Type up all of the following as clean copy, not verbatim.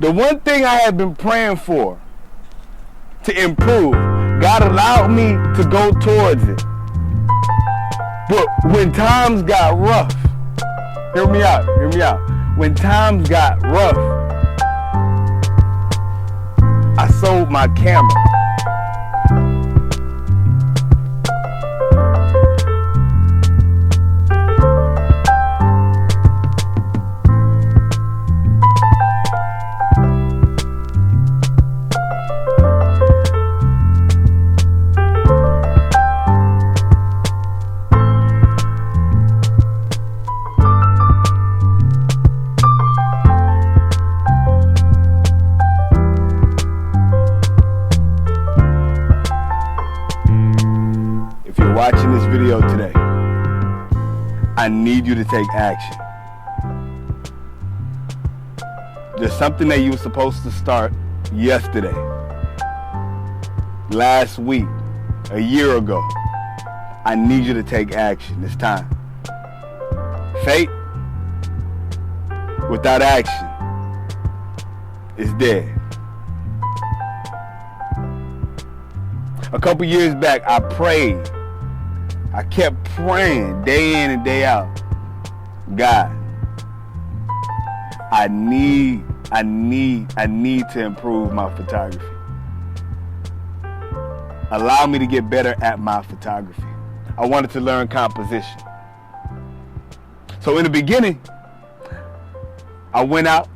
The one thing I had been praying for to improve, God allowed me to go towards it. But when times got rough, hear me out. When times got rough, I sold my camera. Watching this video today, I need you to take action. There's something that you were supposed to start yesterday, last week, a year ago. I need you to take action. It's time. Faith without action is dead. A couple years back, I prayed. I kept praying day in and day out. God, I need to improve my photography. Allow me to get better at my photography. I wanted to learn composition. So in the beginning, I went out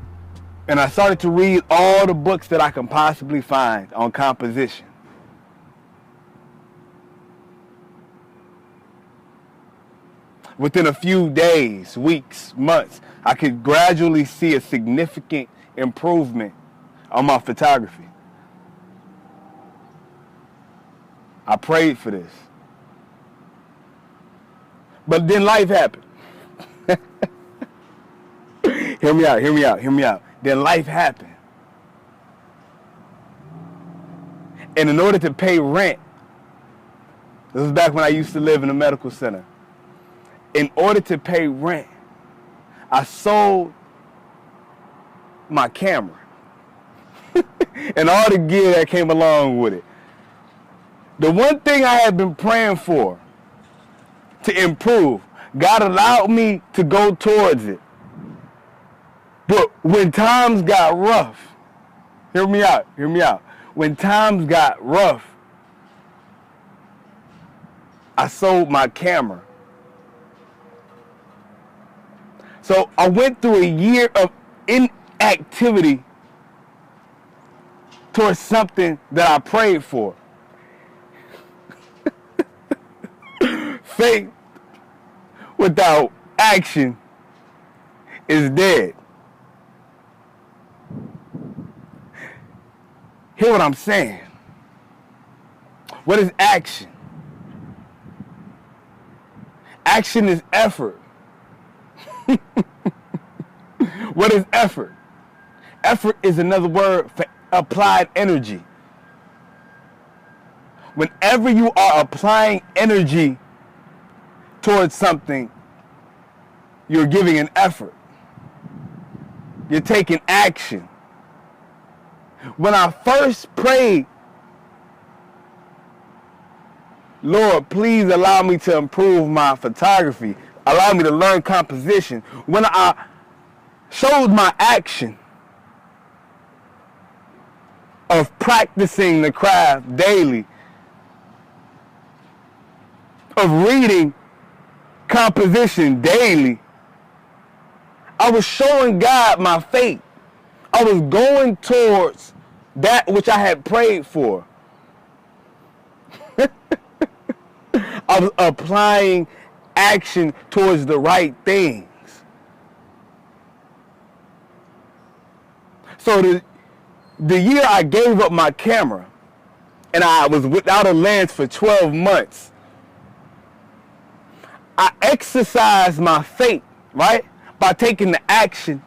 and I started to read all the books that I can possibly find on composition. Within a few days, weeks, months, I could gradually see a significant improvement on my photography. I prayed for this. But then life happened. Hear me out. Then life happened. And in order to pay rent, this was back when I used to live in a medical center. In order to pay rent, I sold my camera and all the gear that came along with it. The one thing I had been praying for to improve, God allowed me to go towards it. But when times got rough, hear me out. When times got rough, I sold my camera. So I went through a year of inactivity towards something that I prayed for. Faith without action is dead. Hear what I'm saying? What is action? Action is effort. What is effort? Effort is another word for applied energy. Whenever you are applying energy towards something, you're giving an effort. You're taking action. When I first prayed, Lord, please allow me to improve my photography. Allow me to learn composition. When I showed my action of practicing the craft daily, of reading composition daily, I was showing God my faith. I was going towards that which I had prayed for. I was applying action towards the right things. So the year I gave up my camera and I was without a lens for 12 months, I exercised my faith, right? By taking the action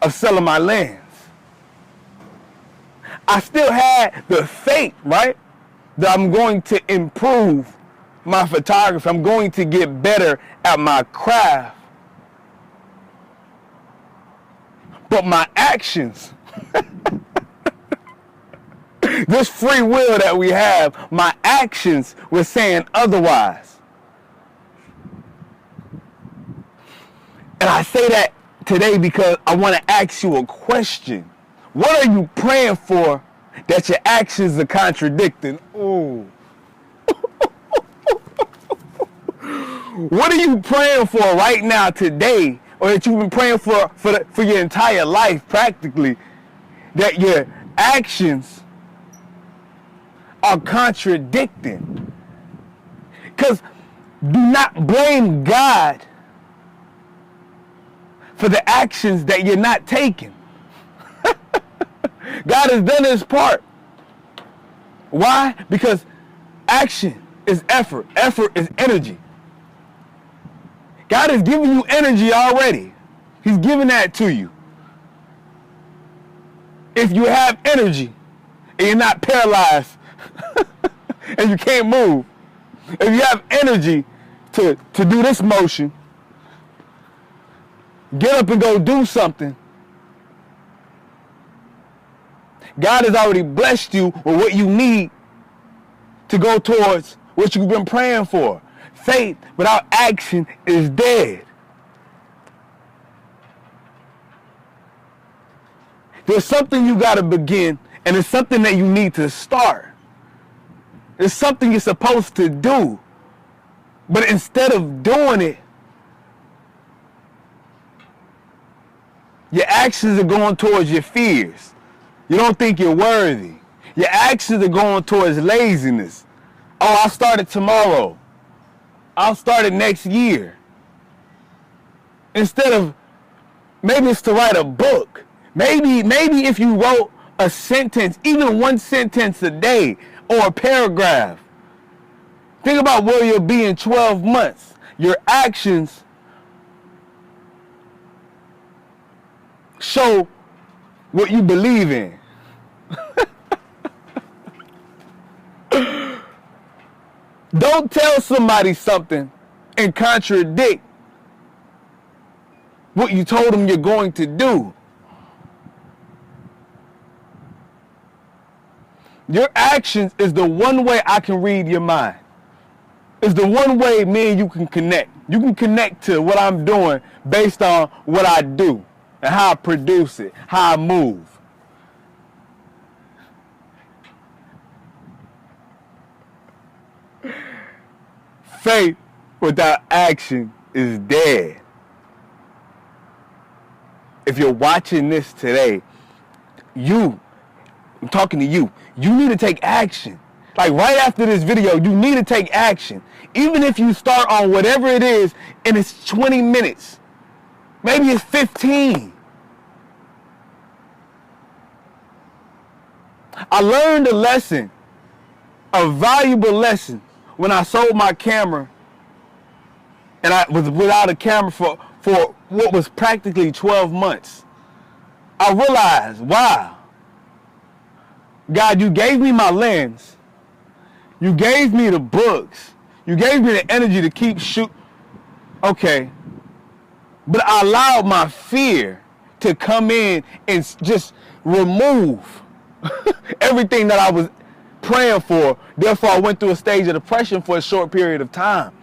of selling my lens. I still had the faith, right? That I'm going to improve my photography. I'm going to get better at my craft. But my actions, this free will that we have, my actions were saying otherwise. And I say that today because I want to ask you a question. What are you praying for that your actions are contradicting? Ooh. What are you praying for right now today, or that you've been praying for your entire life practically, that your actions are contradicting? Because do not blame God for the actions that you're not taking. God has done his part. Why? Because action is effort. Effort is energy. God has given you energy already. He's given that to you. If you have energy and you're not paralyzed and you can't move, if you have energy to do this motion, get up and go do something, God has already blessed you with what you need to go towards what you've been praying for. Faith without action is dead. There's something you got to begin, and it's something that you need to start. It's something you're supposed to do. But instead of doing it, your actions are going towards your fears. You don't think you're worthy. Your actions are going towards laziness. Oh, I'll start it tomorrow. I'll start it next year. Instead of, maybe it's to write a book. Maybe if you wrote a sentence, even one sentence a day, or a paragraph. Think about where you'll be in 12 months. Your actions show what you believe in. Don't tell somebody something and contradict what you told them you're going to do. Your actions is the one way I can read your mind. It's the one way me and you can connect. You can connect to what I'm doing based on what I do and how I produce it, how I move. Faith without action is dead. If you're watching this today, I'm talking to you. You need to take action. Like right after this video, you need to take action. Even if you start on whatever it is and it's 20 minutes, maybe it's 15. I learned a lesson, a valuable lesson, when I sold my camera and I was without a camera for what was practically 12 months. I realized, wow, God, you gave me my lens. You gave me the books. You gave me the energy to keep shooting. Okay. But I allowed my fear to come in and just remove everything that I was praying for. Therefore, I went through a stage of depression for a short period of time.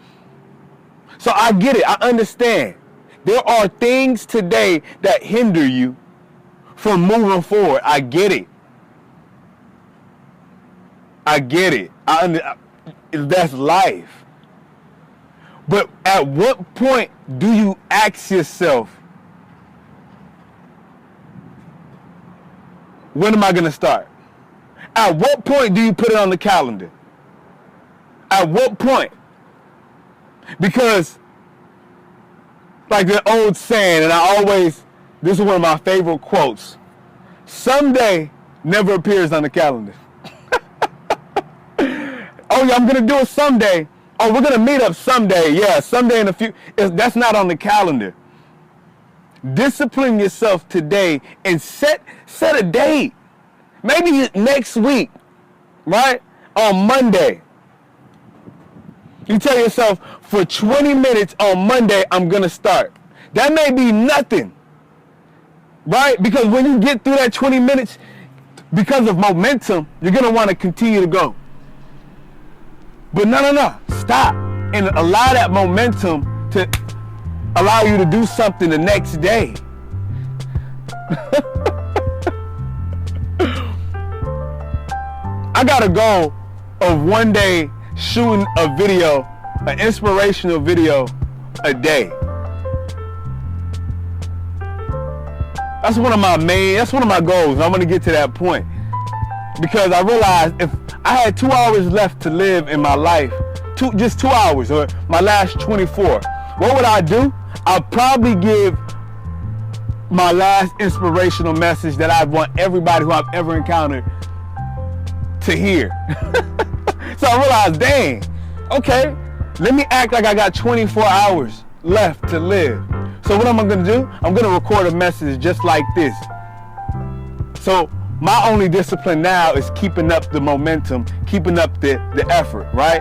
So I get it. I understand. There are things today that hinder you from moving forward. I get it. I get it. That's life. But at what point do you ask yourself, when am I going to start? At what point do you put it on the calendar? At what point? Because, like the old saying, and this is one of my favorite quotes, someday never appears on the calendar. Oh, yeah, I'm going to do it someday. Oh, we're going to meet up someday. Yeah, someday in a few. That's not on the calendar. Discipline yourself today and set a date. Maybe next week, right? On Monday. You tell yourself, for 20 minutes on Monday, I'm going to start. That may be nothing. right? Because when you get through that 20 minutes, because of momentum, you're going to want to continue to go. But no. Stop and allow that momentum to allow you to do something the next day. I got a goal of one day shooting a video, an inspirational video a day. That's one of my goals. I want to get to that point. Because I realized if I had 2 hours left to live in my life, just 2 hours, or my last 24, what would I do? I'd probably give my last inspirational message that I want everybody who I've ever encountered to hear. So I realized, dang, okay, let me act like I got 24 hours left to live. So what am I going to do? I'm going to record a message just like this. So my only discipline now is keeping up the momentum, keeping up the effort, right?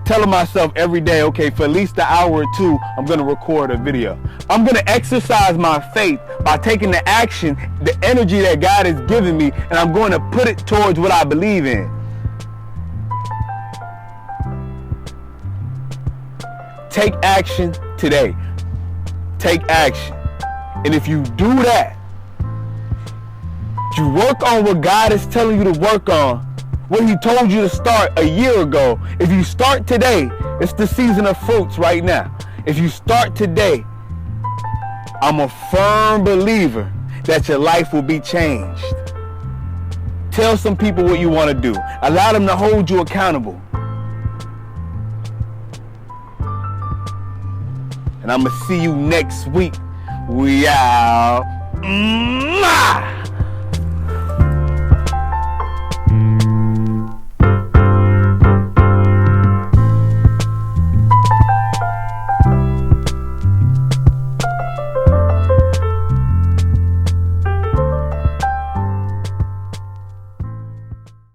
Telling myself every day, okay, for at least an hour or two, I'm going to record a video. I'm going to exercise my faith by taking the action, the energy that God has given me, and I'm going to put it towards what I believe in. Take action today. Take action. And if you do that, you work on what God is telling you to work on, what He told you to start a year ago. If you start today, it's the season of fruits right now. If you start today, I'm a firm believer that your life will be changed. Tell some people what you want to do. Allow them to hold you accountable. And I'm going to see you next week. We out.